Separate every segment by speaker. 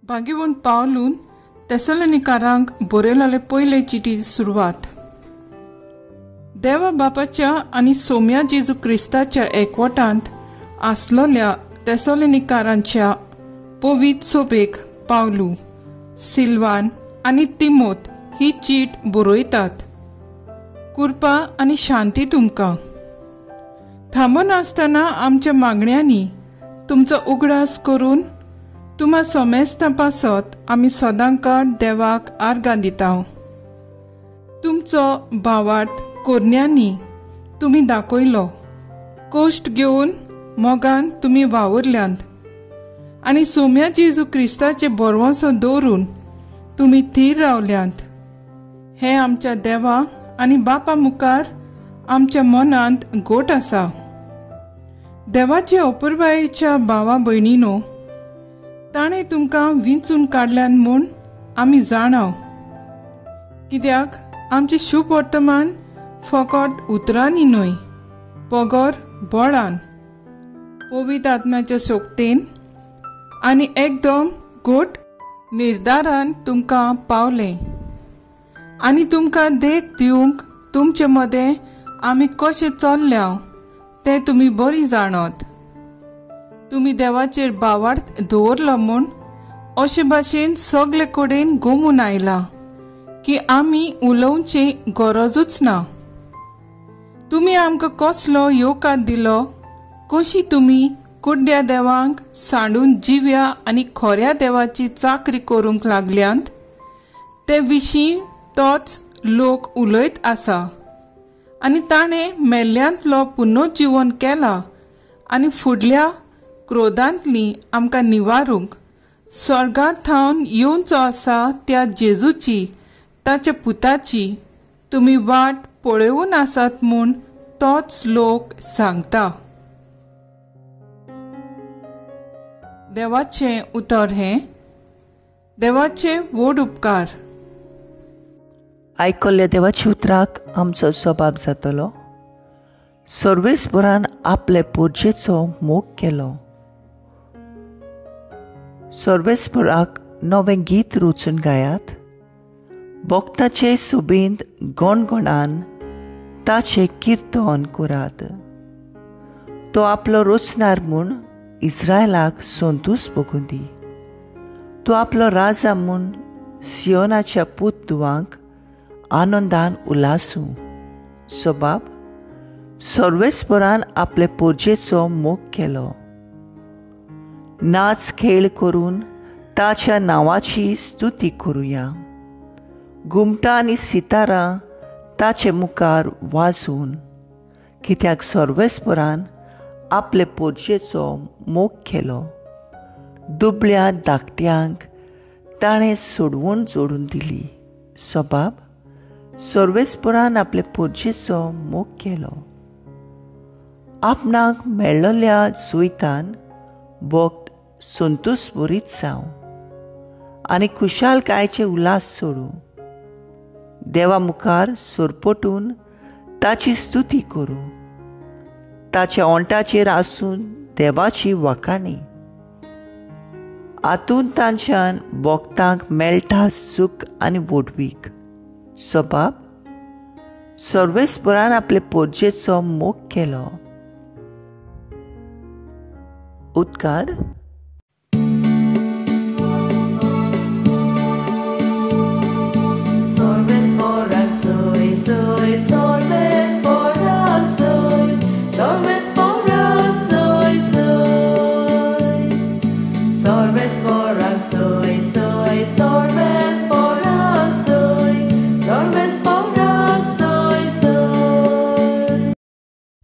Speaker 1: भागिवून पावलून तेसलोनिकारांक बरयलेले पयले चिटी सुरवात. देवा बापाच्या आनी सोम्या जेजू क्रिस्ताच्या एकवटांत आसलोल्या तेसलोनिकारांच्या पवित्र सोबेक पावलू, सिल्वान आनी तिमोथ ही चीट बरयतात. कृपा आनी शांती तुमकां. थांबून आसतना आमच्या मागण्यांनी तुमचो उगडास करून तुमा सोमेस तपासत आमी सदांकाळ देवाक आर्गां दिता. तुमचो भावार्थ कोरण्यांनी तुमी दाखयलो. कश्ट घेवन मोगान तुमी वावुरल्यांत आनी सोम्या जेजू क्रिस्ताचे बरवंसो दवरून तुमी थीर रावल्यांत. हे आमच्या देवा आनी बापा मुखार आमच्या मनांत गोट आसा. देवाचे अपुरबायेच्या भावा भयणीनो, ताणें तुमकां विंचून काडल्यान म्हूण आमी जाणाव. कित्याक आमचे शुभ वर्तमान फकत उतरांनी न्हय, पगोर बळान, पवित्र आत्म्याच्या शक्तीन आनी एकदम गोट निर्धारान तुमकां पावले. आनी तुमकां देख दिवंक तुमचे मदें आमी कशें चल्ल्या तें तुमी बरी जाणत. तुमी देवाचेर भावार्थ दवरलो म्हूण अशे भाशेन सगळे कडेन घुमून आयला की आमी उलोवची गरजूच ना. तुमी आमकां कसलो येवकार दिलो, कशी तुमी कुड्ड्या देवांक सांडून जिव्या आनी खऱ्या देवाची चाकरी करूंक लागल्यांत ते विशीं तोच लोक उलयत आसा. आनी ताणें मेल्ल्यांतलो पुनरुज्जीवन केला आनी फुडल्या क्रोधांतली आमकां निवारूंक स्वर्गार थावन येवचो आसा त्या जेजूची, ताच्या पुताची तुमी वाट पळयून आसात म्हूण तोच लोक सांगता. देवाचें उतर हें. देवाचे व्हड उपकार.
Speaker 2: आयकल्ल्या देवाच्या उतराक आमचो सबाब जातलो. सर्वेस्परान आपले पोरजेचो मोग केलो. सर्वेस्पराक नवें गीत रचून गायात. भक्ताचे सुबेंत गणगणान ताचे किर्तन करात. तो आपलो रचणार म्हूण इस्रायलाक संतोश भोगून दी. तो आपलो राजा म्हूण सियोनाच्या पुतुवांक आनंदान उलासू. सबाब, सर्वेस्परान आपले पोरजेचो मोग केलो. नाच खेळ करून ताच्या नांवाची स्तुती करुया. घुमटां आनी सितारां ताचे मुखार वाजून, कित्याक सर्वेस्परान आपले पोरजेचो मोग केलो. दुबळ्या धाकट्यांक ताणें सोडवून जोडून दिली. सबाब, सर्वेस्परान आपले पोरजेचो मोग केलो. आपणाक मेळ्ळल्या जोयतान भक्त संतोश भरीत जावं आनी खुशालकायेचे उल्हास सोडूं. देवा मुखार सोरपटून ताची स्तुती करूं. ताच्या ओंटाचेर आसून देवाची वाखाणी. हातूंत तांच्यान भक्तांक मेळटा सूख आनी वडवीक. सबाब, सर्वेस्परान आपले पोरजेचो मोग केलो. उद्गार.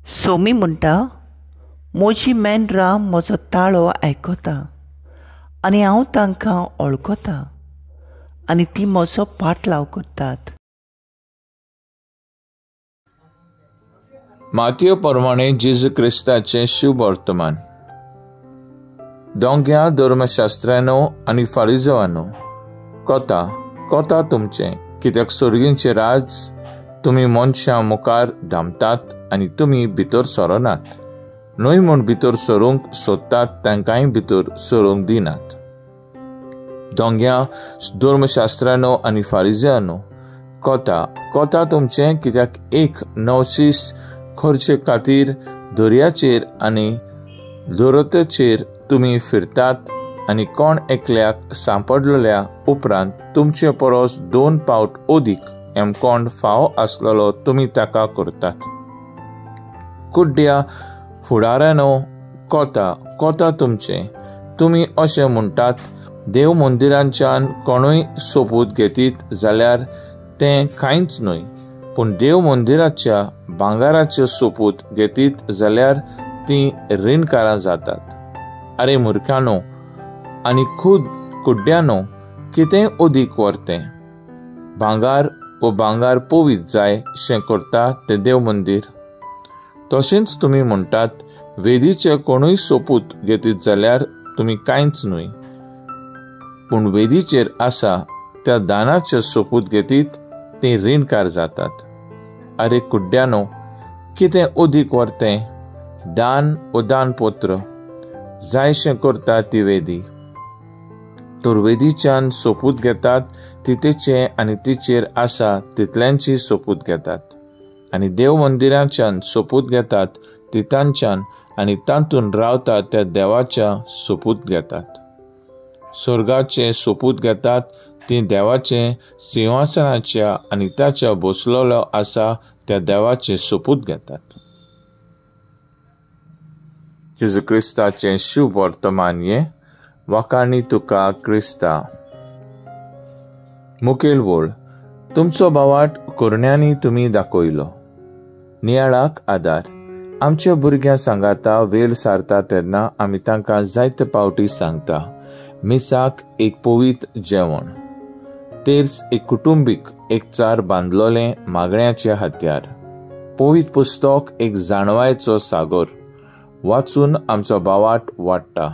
Speaker 2: सोमी म्हणटा, म्हजी मेंढरां म्हजो ताळो आयकता आनी हांव तांकां वळखता आनी ती म्हजो पाटलाव करतात.
Speaker 3: मातये प्रमाणे जेजू क्रिस्ताचें शुभ वर्तमान. दोंग्या धर्मशास्त्रांनो आनी फारिजवांनो, कोता तुमचें, कित्याक सर्गींचें राज तुमी मनशां मुखार धांपतात आनी तुमी भितर सरनात. न्हय म्हूण भितर सरूंक सोदतात तांकांय भितर सरूंक दिनात. दोंग्या धर्मशास्त्रांनो आनी फारिझेयांनो, कोता तुमचें, कित्याक एक नवशीस खर्चे खातीर दर्याचेर आनी दोरतेचेर तुमी फिरतात आनी कोण एकल्याक सांपडलेल्या उपरांत तुमचे परस 2 पावट ओदीक कोण फावो आसलेलो तुमी ताका करतात. कुड्ड्या फुडाऱ्यानो, कोता तुमचें, तुमी अशें म्हणटात, देव मंदिरांच्यान कोणूय सोपूत घेतीत जाल्यार तें कांयच न्हय, पूण देव मंदिराच्या भांगाराचे सोपूत घेतीत जाल्यार तीं रीणकारां जातात. आरे मुर्खानो आनी खूद कुड्ड्यानो, कितें ओदीक व्हरतें? भांगार पोवीत जाय शें करता तें देव मंदीर. तशेंच तुमी म्हणटात, वेदीचे कोणूय सोपूत घेतीत जाल्यार तुमी कांयच न्हय, पूण वेदीचेर आसा त्या दानाचे सोपूत घेतीत तीं रीणकार जातात. आरे कुड्ड्यानो, कितें ओदीक व्हरतें? दान व दानपत्र जायशें करता ती वेदी. तर वेदीच्यान सोपूत घेतात तितेचे आनी तिचेर आसा तितल्यांची सोपूत घेतात, आनी देव मंदिराच्यान सोपूत घेतात तितांच्यान आनी तांतून रावता त्या देवाच्या सोपूत घेतात. स्वर्गाचे सोपूत घेतात ती देवाचे सिंहासनाच्या आनी ताच्या बसलोलो आसा त्या देवाचे सोपूत घेतात. जेजू क्रिस्ताचें शुभ वर्तमान हे वाकाणी तुका क्रिस्ता. मुखेल वळ, तुमचो बावाट कुरण्यांनी तुमी दाखयलो. नियाळाक आदार. आमच्या भुरग्यां सांगाता वेळ सारता तेन्ना आमी तांकां जायते पावटी सांगता. मिसाक एक पवीत जेवण, तेर्स एक कुटुंबीक एकचार बांदलोलें मागण्याचें हात्यार, पवीत पुस्तक एक जाणवायचो सागर. वाचून आमचो बावाट वाडटा,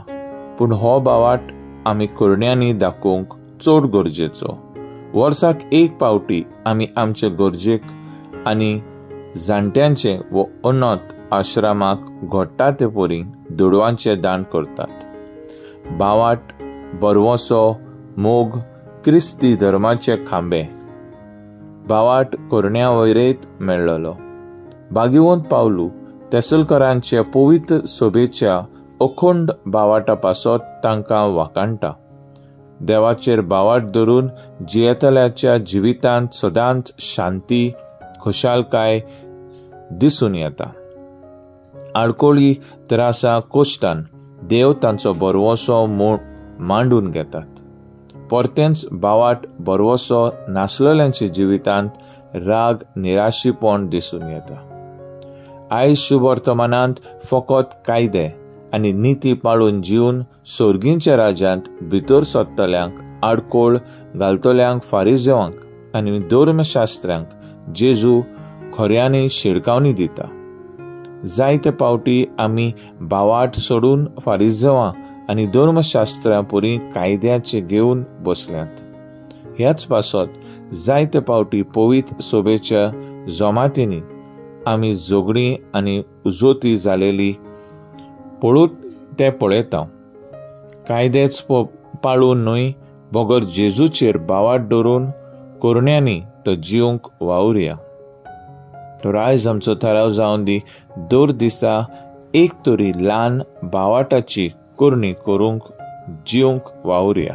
Speaker 3: पूण हो बावाट आमी कुरण्यांनी दाखोवंक चड गरजेचो. वर्साक एक पावटी आमी आमचे गरजेक आनी जाणट्यांचे व अनाथ आश्रमाक घडटा ते परी दुडवांचें दान करतात. बावाट, बरवंसो, मोग, क्रिस्ती धर्माचे खांबे. बावाट कुरण्या वैरेत मेळ्ळलो. भाग्यवंत पावलू तेसलकरांचे पवित्र सोबेच्या अखंड बावाटा पासत तांकां वाकाणटा. देवाचेर बावाट धरून जियेतल्याच्या जिवितांत सदांच शांती, खुशालकाय दिसून येता. आडकोळी त्रासा कोश्टान देव तांचो बरवंसो मांडून घेतात. परतेंच बावाट बरवंसो नासलेल्यांच्या जिवितांत राग, निराशीपण दिसून येता. आयज शुभ वर्तमानांत फकत कायदे आनी नीती पाळून जीवन सोर्गींच्या राज्यांत भितर सोदतल्यांक, आडकोळ घालतल्यांक, फारिझेवांक आनी धर्मशास्त्र्यांक जेजू खऱ्यांनी शिडकावणी दिता. जायते पावटी आमी बावाट सोडून फारिझेवां आनी धर्मशास्त्रां परी कायद्याचे घेवन बसल्यात. ह्याच पासत जायते पावटी पवित्र सोबेच्या जमातींनी आमी जोगणी आनी उजोती जालेली पळून ते पळयता. कायदेच पाळून न्हय, बगर जेजूचेर बावाट धरून कुरण्यांनी तो जिवंक वावुरया. तर आयज आमचो थाराव जावन दी, दर दिसा एक तरी ल्हान बावाटाची कुरणी करूंक जिवंक वावुरया.